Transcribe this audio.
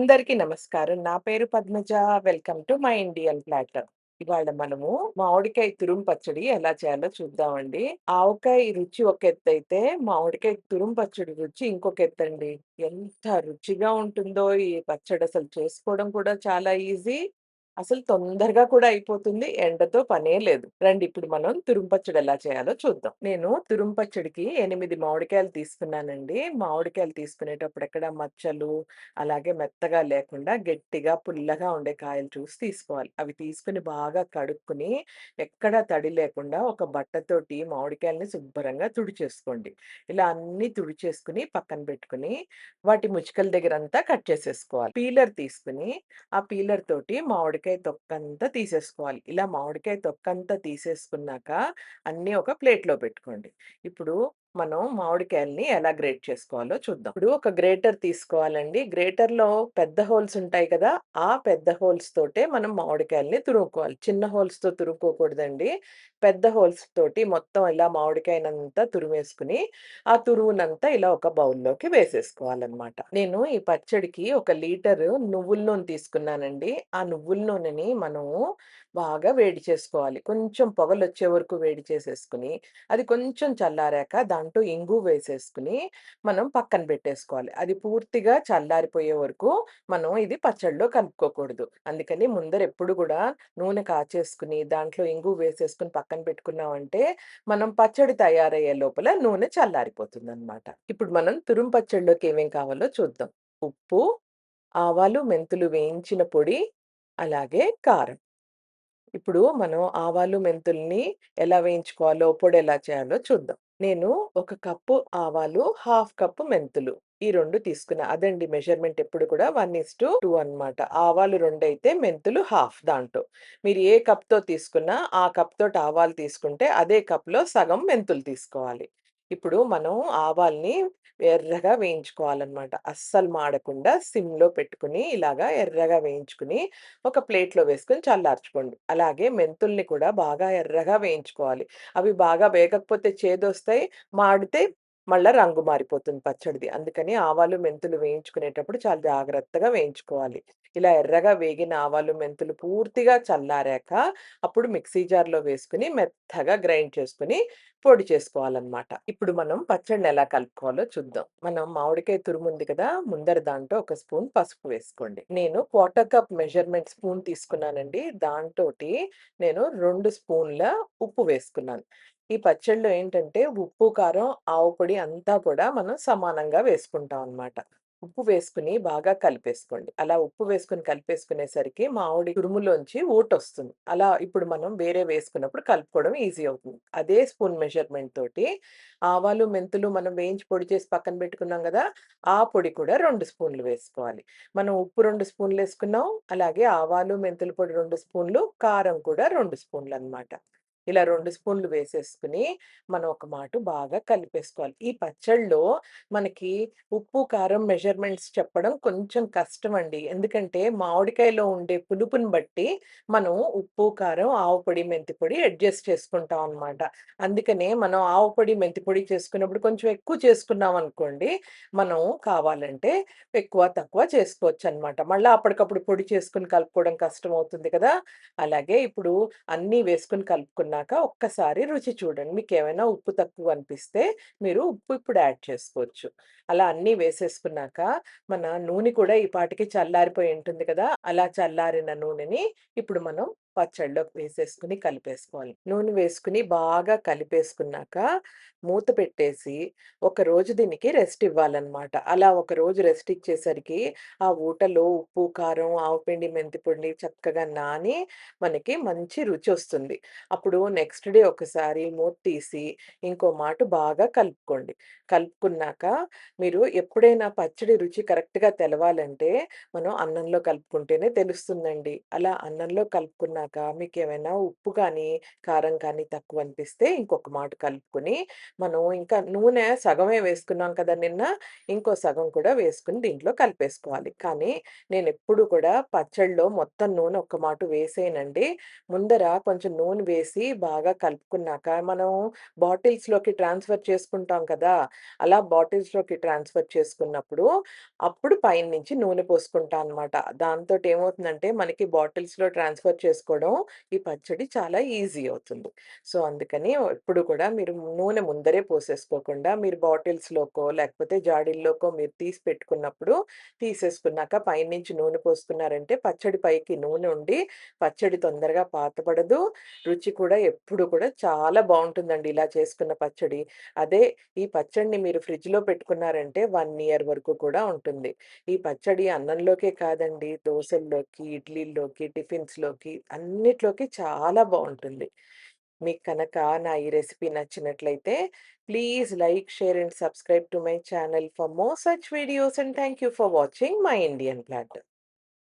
అందరికీ నమస్కారం. నా పేరు Padmaja. Welcome to my Indian platter. ఇవాళ మనము మామిడికాయ తురుము పచ్చడి ఎలా చేయాలో చూద్దామండి. ఆవకాయ రుచి ఒక ఎత్తైతే, మామిడికాయ తురుము పచ్చడి రుచి ఇంకొక ఎత్తండి. ఎంత రుచిగా ఉంటుందో ఈ పచ్చడి అసలు చేసుకోవడం కూడా చాలా ఈజీ. అసలు తొందరగా కూడా అయిపోతుంది. ఎండతో పనే లేదు. రండి ఇప్పుడు మనం తురుము పచ్చడి ఎలా చేయాలో చూద్దాం. నేను తురుము పచ్చడికి 8 మామిడికాయలు తీసుకున్నానండి. మామిడికాయలు తీసుకునేటప్పుడు ఎక్కడ మచ్చలు అలాగే మెత్తగా లేకుండా గట్టిగా, పుల్లగా ఉండే కాయలు చూసి తీసుకోవాలి. అవి తీసుకొని బాగా కడుక్కొని, ఎక్కడా తడి లేకుండా ఒక బట్టతోటి మామిడికాయలని శుభ్రంగా తుడిచేసుకోండి. ఇలా అన్నీ తుడిచేసుకొని పక్కన పెట్టుకొని, వాటి ముచ్చికల దగ్గరంతా కట్ చేసేసుకోవాలి. పీలర్ తీసుకొని, ఆ పీలర్ తోటి మామిడికాయ తొక్కంతా తీసేసుకోవాలి. ఇలా మామిడికాయ తొక్కంతా తీసేసుకున్నాక, అన్నీ ఒక ప్లేట్‌లో పెట్టుకోండి. ఇప్పుడు మనం మామిడికాయల్ని ఎలా గ్రేట్ చేసుకోవాలో చూద్దాం. ఇప్పుడు ఒక గ్రేటర్ తీసుకోవాలండి. గ్రేటర్‌లో పెద్ద హోల్స్ ఉంటాయి కదా! ఆ పెద్ద హోల్స్ తోటే మనం మామిడికాయల్ని తురుముకోవాలి. చిన్న హోల్స్‌తో తురుముకోకూడదండి. పెద్ద హోల్స్ తోటి మొత్తం ఇలా మామిడికాయనంతా తురిమేసుకొని, ఆ తురుమునంతా ఇలా ఒక బౌల్‌లోకి వేసేసుకోవాలనమాట. నేను ఈ పచ్చడికి ఒక లీటరు నువ్వుల నూనె తీసుకున్నానండి. ఆ నువ్వుల నూనెని మనము బాగా వేడి చేసుకోవాలి. కొంచెం పొగలొచ్చే వరకు వేడి చేసేసుకొని, అది కొంచెం చల్లారాక దాంట్లో ఇంగువ వేసేసుకొని, మనం పక్కన పెట్టేసుకోవాలి. అది పూర్తిగా చల్లారిపోయే వరకు మనం ఇది పచ్చడిలో కలుపుకోకూడదు. అందుకని ముందర ఎప్పుడు గూడా నూనె కాచేసుకొని, దాంట్లో ఇంగువ వేసేసుకొని పక్కన పెట్టుకున్నామంటే, మనం పచ్చడి తయారయ్యే లోపల నూనె చల్లారిపోతుందనమాట. ఇప్పుడు మనం తురుము పచ్చడిలోకి ఏమేం కావాలో చూద్దాం. ఉప్పు, ఆవాలు, మెంతులు వేయించిన పొడి, అలాగే కారం. ఇప్పుడు మనం ఆవాలు, మెంతుల్ని ఎలా వేయించుకోవాలో, పొడెలా చేయాలో చూద్దాం. నేను ఒక కప్పు ఆవాలు, హాఫ్ కప్పు మెంతులు ఈ 2 తీసుకున్నా. అదండి మెజర్‌మెంట్ ఎప్పుడు కూడా 1:2 అనమాట. ఆవాలు 2 అయితే మెంతులు హాఫ్ దాంట్లో. మీరు ఏ కప్‌తో తీసుకున్నా, ఆ కప్ తోటి ఆవాలు తీసుకుంటే, అదే కప్‌లో సగం మెంతులు తీసుకోవాలి. ఇప్పుడు మనం ఆవాల్ని ఎర్రగా వేయించుకోవాలనమాట. అస్సలు మాడకుండా సిమ్‌లో పెట్టుకొని, ఇలాగా ఎర్రగా వేయించుకొని ఒక ప్లేట్‌లో వేసుకొని చల్లార్చుకోండి. అలాగే మెంతుల్ని కూడా బాగా ఎర్రగా వేయించుకోవాలి. అవి బాగా వేగకపోతే చేదొస్తాయి. మాడితే మళ్ళా రంగు మారిపోతుంది పచ్చడిది. అందుకని ఆవాలు, మెంతులు వేయించుకునేటప్పుడు చాలా జాగ్రత్తగా వేయించుకోవాలి. ఇలా ఎర్రగా వేగిన ఆవాలు, మెంతులు పూర్తిగా చల్లారాక అప్పుడు మిక్సీ జార్‌లో వేసుకొని మెత్తగా గ్రైండ్ చేసుకొని పొడి చేసుకోవాలనమాట. ఇప్పుడు మనం పచ్చడిని ఎలా కలుపుకోవాలో చూద్దాం. మనం మామిడికాయ తురుముంది కదా! ముందర దాంట్లో ఒక స్పూన్ పసుపు వేసుకోండి. నేను క్వార్టర్ కప్ మెజర్‌మెంట్ స్పూన్ తీసుకున్నానండి. దాంతోటి నేను 2 స్పూన్ల ఉప్పు వేసుకున్నాను. ఈ పచ్చడిలో ఏంటంటే ఉప్పు, కారం, ఆవు పొడి అంతా కూడా మనం సమానంగా వేసుకుంటాం అనమాట. ఉప్పు వేసుకొని బాగా కలిపేసుకోండి. అలా ఉప్పు వేసుకొని కలిపేసుకునేసరికి మామిడి తురుములోంచి ఊటొస్తుంది. అలా ఇప్పుడు మనం వేరే వేసుకున్నప్పుడు కలుపుకోవడం ఈజీ అవుతుంది. అదే స్పూన్ మెజర్‌మెంట్ తోటి ఆవాలు, మెంతులు మనం వేయించి పొడి చేసి పక్కన పెట్టుకున్నాం గదా! ఆ పొడి కూడా 2 స్పూన్లు వేసుకోవాలి. మనం ఉప్పు 2 స్పూన్లేసుకున్నాం. అలాగే ఆవాలు, మెంతుల పొడి 2 స్పూన్లు, కారం కూడా 2 స్పూన్లనమాట. ఇలా 2 స్పూన్లు వేసేసుకొని, మనం ఒక మాటు బాగా కలిపేసుకోవాలి. ఈ పచ్చడిలో మనకి ఉప్పు, కారం మెజర్‌మెంట్స్ చెప్పడం కొంచెం కష్టమండి. ఎందుకంటే మామిడికాయలో ఉండే పులుపుని బట్టి మనం ఉప్పు, కారం, ఆవు పొడి, మెంతి పొడి అడ్జస్ట్ చేసుకుంటాం అనమాట. అందుకనే మనం ఆవు పొడి, మెంతి పొడి చేసుకున్నప్పుడు కొంచెం ఎక్కువ చేసుకున్నామనుకోండి, మనం కావాలంటే ఎక్కువ, తక్కువ చేసుకోవచ్చనమాట. మళ్ళా అప్పటికప్పుడు పొడి చేసుకొని కలుపుకోవడం కష్టమవుతుంది కదా! అలాగే ఇప్పుడు అన్నీ వేసుకొని కలుపుకున్నాక ఒక్కసారి రుచి చూడండి. మీకేమైనా ఉప్పు తక్కువ అనిపిస్తే మీరు ఉప్పు ఇప్పుడు యాడ్ చేసుకోవచ్చు. అలా అన్నీ వేసేసుకున్నాక మన నూనె కూడా ఈ పాటికి చల్లారిపోయి ఉంటుంది కదా! అలా చల్లారిన నూనెని ఇప్పుడు మనం పచ్చడిలోకి వేసేసుకొని కలిపేసుకోవాలి. నూనె వేసుకొని బాగా కలిపేసుకున్నాక మూత పెట్టేసి ఒకరోజు దీనికి రెస్ట్ ఇవ్వాలన్నమాట. అలా ఒకరోజు రెస్ట్ ఇచ్చేసరికి ఆ ఊటలో ఉప్పు, కారం, ఆవపిండి, మెంతి పొడి చక్కగా నాని మనకి మంచి రుచొస్తుంది. అప్పుడు నెక్స్ట్ డే ఒకసారి మూత తీసి ఇంకో మాట బాగా కలుపుకోండి. కలుపుకున్నాక మీరు ఎప్పుడైనా పచ్చడి రుచి కరెక్ట్‌గా తెలవాలంటే మనం అన్నంలో కలుపుకుంటేనే తెలుస్తుందండి. అలా అన్నంలో కలుపుకున్నాక కలుపుకున్నాక మీకేమైనా ఉప్పు కానీ, కారం కానీ తక్కువనిపిస్తే ఇంకొక మాట కలుపుకొని, మనం ఇంకా నూనె సగమే వేసుకున్నాం కదా నిన్న, ఇంకో సగం కూడా వేసుకొని దీంట్లో కలిపేసుకోవాలి. కానీ నేనెప్పుడు కూడా పచ్చడిలో మొత్తం నూనె ఒక్క మాటు వేసేయనండి. ముందర కొంచెం నూనె వేసి బాగా కలుపుకున్నాక, మనం బాటిల్స్‌లోకి ట్రాన్స్‌ఫర్ చేసుకుంటాం కదా! అలా బాటిల్స్‌లోకి ట్రాన్స్‌ఫర్ చేసుకున్నప్పుడు, అప్పుడు పైనుంచి నూనె పోసుకుంటా అనమాట. దాంతోటేమవుతుందంటే, మనకి బాటిల్స్‌లో ట్రాన్స్‌ఫర్ చేసుకోవడం ఈ పచ్చడి చాలా ఈజీ అవుతుంది. సో, అందుకని ఎప్పుడు కూడా మీరు నూనె ముందరే పోసేసుకోకుండా, మీరు బాటిల్స్‌లోకో, లేకపోతే జాడీల్లోకో మీరు తీసి పెట్టుకున్నప్పుడు, తీసేసుకున్నాక పైనుంచి నూనె పోసుకున్నారంటే, పచ్చడి పైకి నూనె ఉండి, పచ్చడి తొందరగా పాతబడదు. రుచి కూడా ఎప్పుడు కూడా చాలా బావుంటుందండి ఇలా చేసుకున్న పచ్చడి. అదే ఈ పచ్చడిని మీరు ఫ్రిడ్జ్‌లో పెట్టుకున్నారంటే 1 ఇయర్ వరకు కూడా ఉంటుంది. ఈ పచ్చడి అన్నంలోకే కాదండి, దోసల్లోకి, ఇడ్లీల్లోకి, టిఫిన్స్‌లోకి అన్నిట్లోకి చాలా బావుంటుంది. మీకు కనక నా ఈ రెసిపీ నచ్చినట్లయితే please like, share and subscribe to my channel for more such videos and thank you for watching my Indian platter.